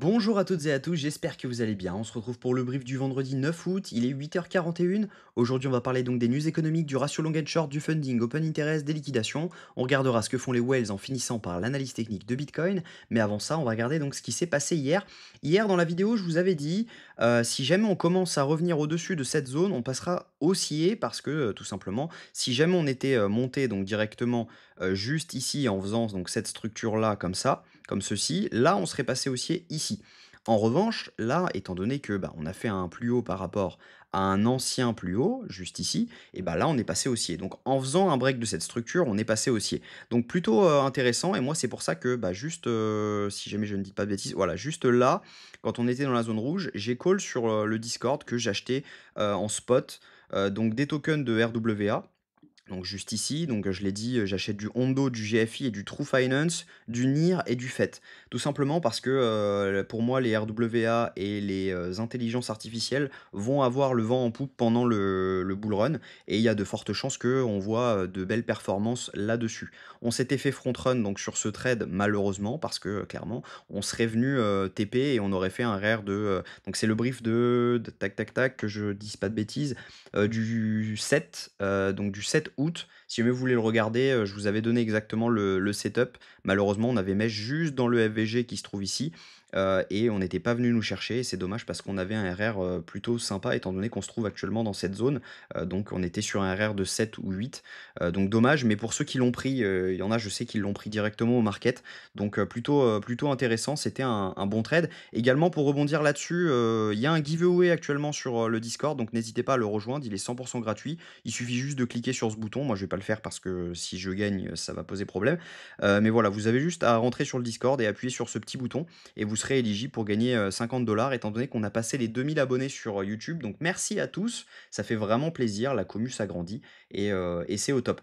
Bonjour à toutes et à tous, j'espère que vous allez bien. On se retrouve pour le brief du vendredi 9 août, il est 8h41. Aujourd'hui, on va parler donc des news économiques, du ratio long and short, du funding, open interest, des liquidations. On regardera ce que font les whales en finissant par l'analyse technique de Bitcoin. Mais avant ça, on va regarder donc ce qui s'est passé hier. Hier, dans la vidéo, je vous avais dit, si jamais on commence à revenir au-dessus de cette zone, on passera haussier parce que tout simplement, si jamais on était monté donc directement juste ici en faisant donc cette structure-là comme ceci, là on serait passé haussier ici. En revanche, là, étant donné que bah, on a fait un plus haut par rapport à un ancien plus haut, juste ici, et bah là on est passé haussier. Donc en faisant un break de cette structure, on est passé haussier. Donc plutôt intéressant, et moi c'est pour ça que bah, juste, si jamais je ne dis pas de bêtises, voilà, juste là, quand on était dans la zone rouge, j'ai call sur le Discord que j'achetais en spot, donc des tokens de RWA. Donc juste ici, donc je l'ai dit, j'achète du Hondo, du GFI et du True Finance, du NIR et du FET. Tout simplement parce que, pour moi, les RWA et les, intelligences artificielles vont avoir le vent en poupe pendant le bull run et il y a de fortes chances qu'on voit, de belles performances là-dessus. On s'était fait front run donc sur ce trade malheureusement parce que, clairement, on serait venu, TP et on aurait fait un RR donc c'est le brief de tac tac tac, que je dise pas de bêtises, du 7, donc du 7 août. Si jamais vous voulez le regarder, je vous avais donné exactement le setup. Malheureusement, on avait mèche juste dans le FVG qui se trouve ici, et on n'était pas venu nous chercher et c'est dommage parce qu'on avait un RR, plutôt sympa étant donné qu'on se trouve actuellement dans cette zone. Donc on était sur un RR de 7 ou 8, donc dommage, mais pour ceux qui l'ont pris, il y en a, je sais qu'ils l'ont pris directement au market, donc plutôt intéressant. C'était un bon trade. Également pour rebondir là-dessus, il y a un giveaway actuellement sur, le Discord, donc n'hésitez pas à le rejoindre, il est 100 gratuit. Il suffit juste de cliquer sur ce bouton. Moi, je vais pas le faire parce que si je gagne, ça va poser problème. Mais voilà, vous avez juste à rentrer sur le Discord et appuyer sur ce petit bouton et vous serez éligible pour gagner, 50 étant donné qu'on a passé les 2 000 abonnés sur, YouTube. Donc merci à tous, ça fait vraiment plaisir, la commu s'agrandit et c'est au top.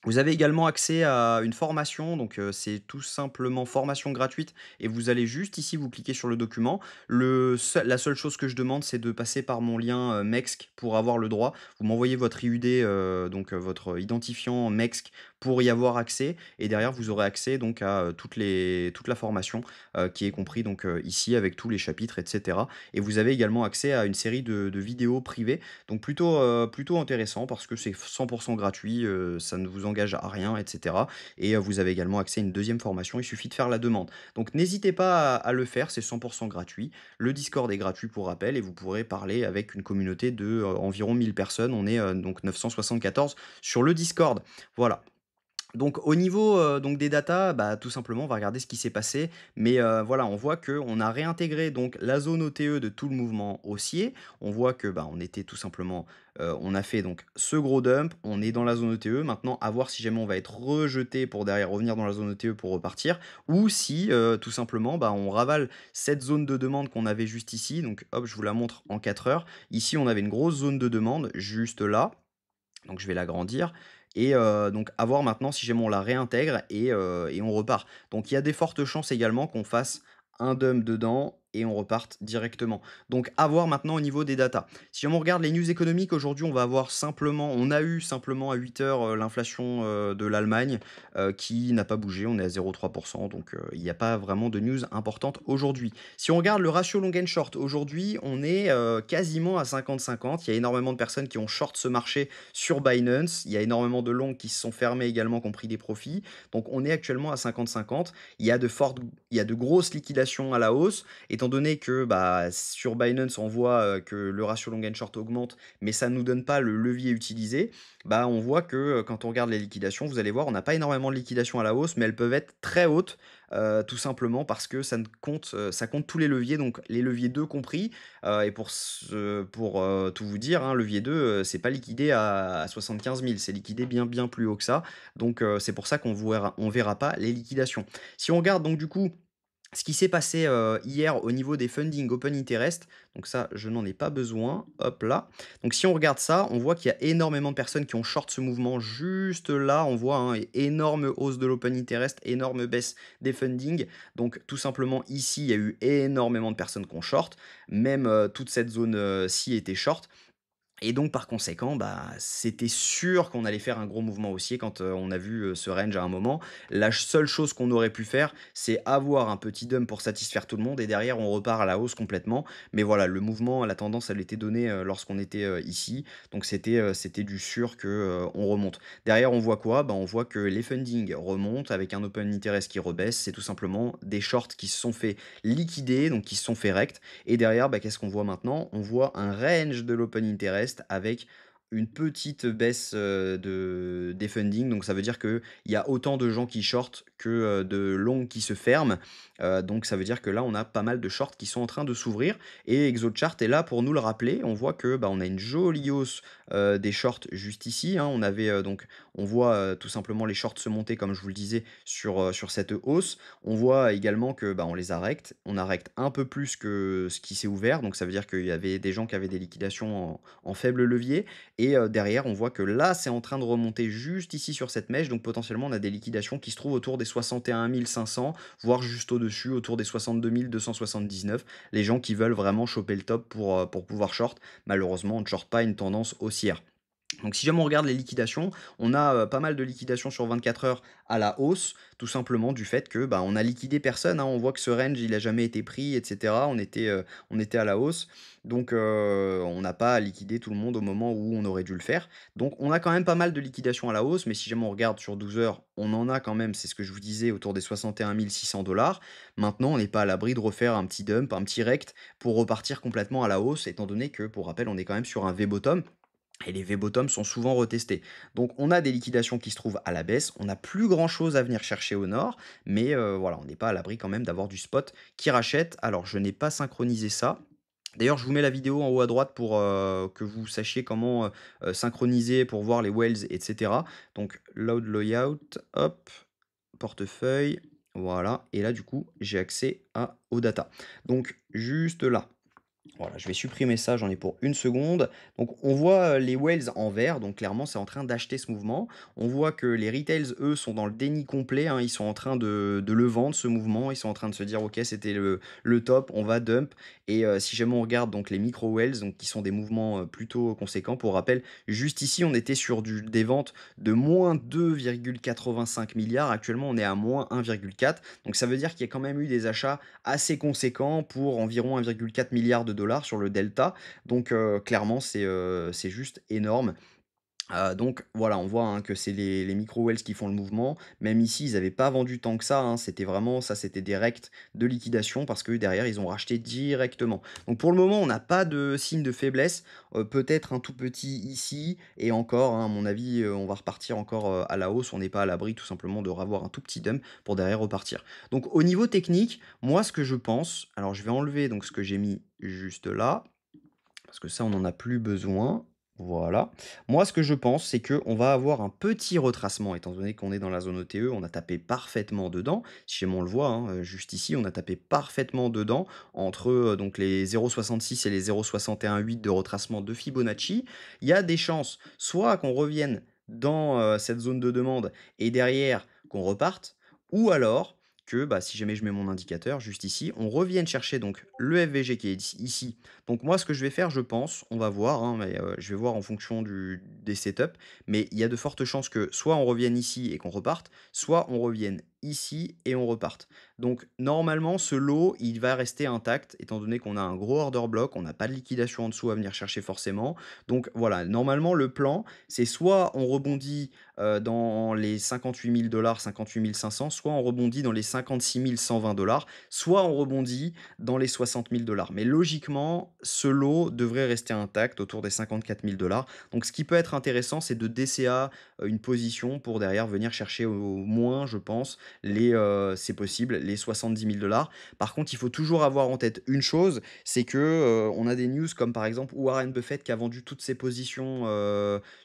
Vous avez également accès à une formation, donc c'est tout simplement formation gratuite et vous allez juste ici, vous cliquez sur le document. La seule chose que je demande, c'est de passer par mon lien, Mexc pour avoir le droit. Vous m'envoyez votre IUD, donc votre identifiant Mexc pour y avoir accès et derrière vous aurez accès donc à, toute la formation, qui est compris donc, ici avec tous les chapitres et cetera et vous avez également accès à une série de vidéos privées donc plutôt intéressant parce que c'est 100 gratuit, ça ne vous engage à rien et cetera et vous avez également accès à une deuxième formation, il suffit de faire la demande. Donc n'hésitez pas à le faire, c'est 100 gratuit. Le Discord est gratuit pour rappel et vous pourrez parler avec une communauté de, environ 1000 personnes. On est, donc 974 sur le Discord. Voilà. Donc au niveau, donc des datas, bah, tout simplement, on va regarder ce qui s'est passé. Mais, voilà, on voit qu'on a réintégré donc la zone OTE de tout le mouvement haussier. On voit que, bah, on était tout simplement, on a fait donc ce gros dump, on est dans la zone OTE. Maintenant, à voir si jamais on va être rejeté pour derrière revenir dans la zone OTE pour repartir ou si, tout simplement, bah, on ravale cette zone de demande qu'on avait juste ici. Donc hop, je vous la montre en 4 heures. Ici, on avait une grosse zone de demande juste là. Donc je vais l'agrandir et donc à voir maintenant si jamais on la réintègre et on repart. Donc il y a des fortes chances également qu'on fasse un dump dedans et on reparte directement. Donc à voir maintenant au niveau des datas. Si on regarde les news économiques, aujourd'hui on a eu simplement à 8 heures l'inflation de l'Allemagne qui n'a pas bougé, on est à 0,3%, donc il n'y a pas vraiment de news importante aujourd'hui. Si on regarde le ratio long and short, aujourd'hui on est quasiment à 50-50, il y a énormément de personnes qui ont short ce marché sur Binance. Il y a énormément de longs qui se sont fermés également, qui ont pris des profits. Donc on est actuellement à 50-50. Il y a de grosses liquidations à la hausse, étant donné que bah, sur Binance, on voit que le ratio long and short augmente, mais ça ne nous donne pas le levier utilisé. Bah, on voit que quand on regarde les liquidations, vous allez voir, on n'a pas énormément de liquidations à la hausse, mais elles peuvent être très hautes, tout simplement parce que ça compte tous les leviers, donc les leviers 2 compris. Et pour tout vous dire, hein, levier 2, c'est pas liquidé à 75 000, c'est liquidé bien plus haut que ça. Donc c'est pour ça on verra pas les liquidations. Si on regarde donc du coup ce qui s'est passé hier au niveau des funding open interest, donc ça je n'en ai pas besoin, hop là. Donc si on regarde ça, on voit qu'il y a énormément de personnes qui ont short ce mouvement juste là, on voit hein, énorme hausse de l'open interest, énorme baisse des funding. Donc tout simplement ici, il y a eu énormément de personnes qui ont short, même toute cette zone-ci était short. Et donc par conséquent, bah, c'était sûr qu'on allait faire un gros mouvement haussier quand, on a vu, ce range à un moment. La seule chose qu'on aurait pu faire, c'est avoir un petit dump pour satisfaire tout le monde et derrière on repart à la hausse complètement. Mais voilà, le mouvement, la tendance, elle était donnée, lorsqu'on était, ici. Donc c'était du sûr que, on remonte. Derrière, on voit quoi? Bah, on voit que les fundings remontent avec un open interest qui rebaisse. C'est tout simplement des shorts qui se sont fait liquider, donc qui se sont fait rect. Et derrière, bah, qu'est-ce qu'on voit maintenant? On voit un range de l'open interest avec une petite baisse, des funding. Donc ça veut dire qu'il y a autant de gens qui shortent que, de longs qui se ferment. Donc ça veut dire que là, on a pas mal de shorts qui sont en train de s'ouvrir et ExoChart est là pour nous le rappeler. On voit que, bah, on a une jolie hausse, des shorts juste ici, hein. On avait, donc on voit, tout simplement les shorts se monter comme je vous le disais sur cette hausse. On voit également que, bah, on les a rect. On a rect un peu plus que ce qui s'est ouvert, donc ça veut dire qu'il y avait des gens qui avaient des liquidations en faible levier et derrière, on voit que là, c'est en train de remonter juste ici sur cette mèche, donc potentiellement, on a des liquidations qui se trouvent autour des 61 500, voire juste au-dessus, autour des 62 279. Les gens qui veulent vraiment choper le top pour pouvoir short. Malheureusement, on ne short pas une tendance haussière. Donc si jamais on regarde les liquidations, on a, pas mal de liquidations sur 24 heures à la hausse, tout simplement du fait que, bah, on a liquidé personne, hein. On voit que ce range, il a jamais été pris et cetera. On était à la hausse, donc on n'a pas liquidé tout le monde au moment où on aurait dû le faire. Donc on a quand même pas mal de liquidations à la hausse, mais si jamais on regarde sur 12 heures, on en a quand même, c'est ce que je vous disais, autour des 61 600 $. Maintenant, on n'est pas à l'abri de refaire un petit dump, un petit rect pour repartir complètement à la hausse, étant donné que, pour rappel, on est quand même sur un V-bottom et les V-bottom sont souvent retestés. Donc on a des liquidations qui se trouvent à la baisse, on n'a plus grand-chose à venir chercher au nord, mais voilà, on n'est pas à l'abri quand même d'avoir du spot qui rachète. Alors je n'ai pas synchronisé ça. D'ailleurs, je vous mets la vidéo en haut à droite pour que vous sachiez comment synchroniser pour voir les wells, etc. Donc load layout, hop, portefeuille, voilà. Et là, du coup, j'ai accès aux data. Donc juste là. Voilà, je vais supprimer ça, j'en ai pour une seconde. Donc on voit, les whales en vert, donc clairement c'est en train d'acheter ce mouvement. On voit que les retails, eux, sont dans le déni complet, hein. Ils sont en train de le vendre ce mouvement. Ils sont en train de se dire: «OK, c'était le top, on va dump» et si jamais on regarde donc les micro whales, donc qui sont des mouvements, plutôt conséquents. Pour rappel, juste ici, on était sur des ventes de -2,85 milliards. Actuellement, on est à -1,4. Donc ça veut dire qu'il y a quand même eu des achats assez conséquent pour environ 1,4 milliard de dollars sur le delta. Donc clairement, c'est juste énorme. Donc voilà, on voit, hein, que c'est les micro whales qui font le mouvement. Même ici, ils n'avaient pas vendu tant que ça, hein. C'était vraiment ça, c'était des rects de liquidation parce que derrière, ils ont racheté directement. Donc pour le moment, on n'a pas de signe de faiblesse. Peut-être un tout petit ici et encore, hein, à mon avis, on va repartir encore, à la hausse. On n'est pas à l'abri tout simplement de revoir un tout petit dump pour derrière repartir. Donc au niveau technique, moi ce que je pense, alors je vais enlever donc ce que j'ai mis juste là, parce que ça, on n'en a plus besoin. Voilà. Moi, ce que je pense, c'est qu'on va avoir un petit retracement, étant donné qu'on est dans la zone OTE, on a tapé parfaitement dedans. Si jamais on le voit, hein, juste ici, on a tapé parfaitement dedans, entre donc les 0,66 et les 0,618 de retracement de Fibonacci. Il y a des chances, soit qu'on revienne dans cette zone de demande et derrière qu'on reparte, ou alors que bah, si jamais je mets mon indicateur juste ici, on revienne chercher donc le FVG qui est ici. Donc moi, ce que je vais faire, je pense, on va voir, hein, mais je vais voir en fonction des setups, mais il y a de fortes chances que soit on revienne ici et qu'on reparte, soit on revienne ici et on reparte. Donc normalement, ce lot, il va rester intact, étant donné qu'on a un gros order block, on n'a pas de liquidation en dessous à venir chercher forcément. Donc voilà, normalement, le plan, c'est soit on rebondit dans les 58 000 $, 58 500, soit on rebondit dans les 56 120 $, soit on rebondit dans les 60 000 $. Mais logiquement, ce lot devrait rester intact autour des 54 000 $. Donc ce qui peut être intéressant, c'est de DCA une position pour derrière venir chercher au moins, je pense, c'est possible, les 70 000 $. Par contre, il faut toujours avoir en tête une chose, c'est que on a des news comme par exemple Warren Buffett qui a vendu toutes ses positions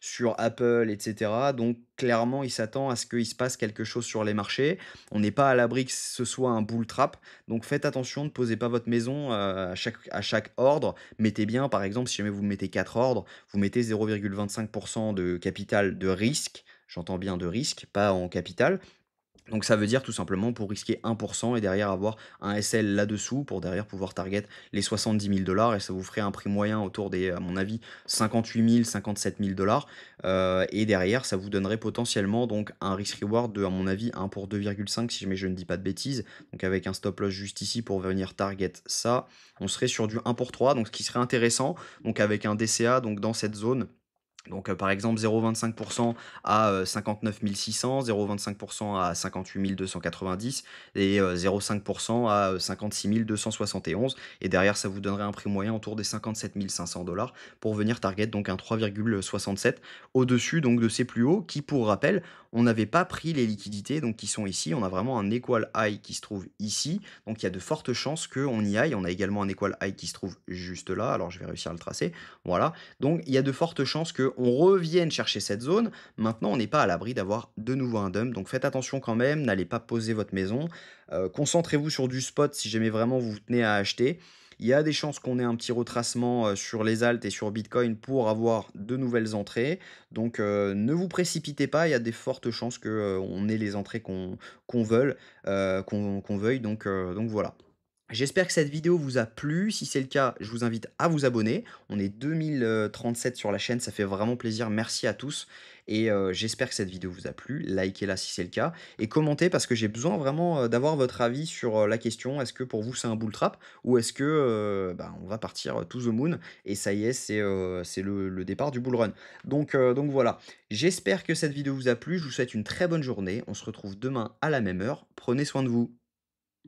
sur Apple, etc. Donc clairement, il s'attend à ce qu'il se passe quelque chose sur les marchés. On n'est pas à l'abri que ce soit un bull trap. Donc faites attention, ne posez pas votre maison à chaque ordre. Mettez bien, par exemple, si jamais vous mettez 4 ordres, vous mettez 0,25% de capital de risque. J'entends bien de risque, pas en capital. Donc ça veut dire tout simplement pour risquer 1% et derrière avoir un SL là-dessous pour derrière pouvoir target les 70 000 $ et ça vous ferait un prix moyen autour des, à mon avis, 58 000, 57 000 $. Et derrière, ça vous donnerait potentiellement donc un risk reward de, à mon avis, 1 pour 2,5 si jamais je ne dis pas de bêtises. Donc avec un stop loss juste ici pour venir target ça, on serait sur du 1 pour 3, donc ce qui serait intéressant. Donc avec un DCA donc dans cette zone, donc, par exemple 0,25 à, 59 600, 0,25 à 58 290 et 0,5 à, 56 271 et derrière ça vous donnerait un prix moyen autour des 57 500 $ pour venir target donc un 3,67 au-dessus donc de ces plus hauts qui, pour rappel, on n'avait pas pris les liquidités donc qui sont ici. On a vraiment un equal high qui se trouve ici, donc il y a de fortes chances qu'on y aille. On a également un equal high qui se trouve juste là, alors je vais réussir à le tracer, voilà. Donc il y a de fortes chances qu'on revienne chercher cette zone. Maintenant, on n'est pas à l'abri d'avoir de nouveau un dump, donc faites attention quand même, n'allez pas poser votre maison. Concentrez-vous sur du spot si jamais vraiment vous tenez à acheter. Il y a des chances qu'on ait un petit retracement sur les alts et sur Bitcoin pour avoir de nouvelles entrées. Donc ne vous précipitez pas, il y a des fortes chances qu'on ait les entrées qu'on veuille. Qu'on veuille. Donc voilà. J'espère que cette vidéo vous a plu. Si c'est le cas, je vous invite à vous abonner. On est 2037 sur la chaîne, ça fait vraiment plaisir. Merci à tous et j'espère que cette vidéo vous a plu. Likez-la si c'est le cas et commentez parce que j'ai besoin vraiment, d'avoir votre avis sur, la question. Est-ce que pour vous c'est un bull trap ou est-ce que, bah, on va partir, to the moon et ça y est, c'est le départ du bull run. Donc voilà. J'espère que cette vidéo vous a plu. Je vous souhaite une très bonne journée. On se retrouve demain à la même heure. Prenez soin de vous.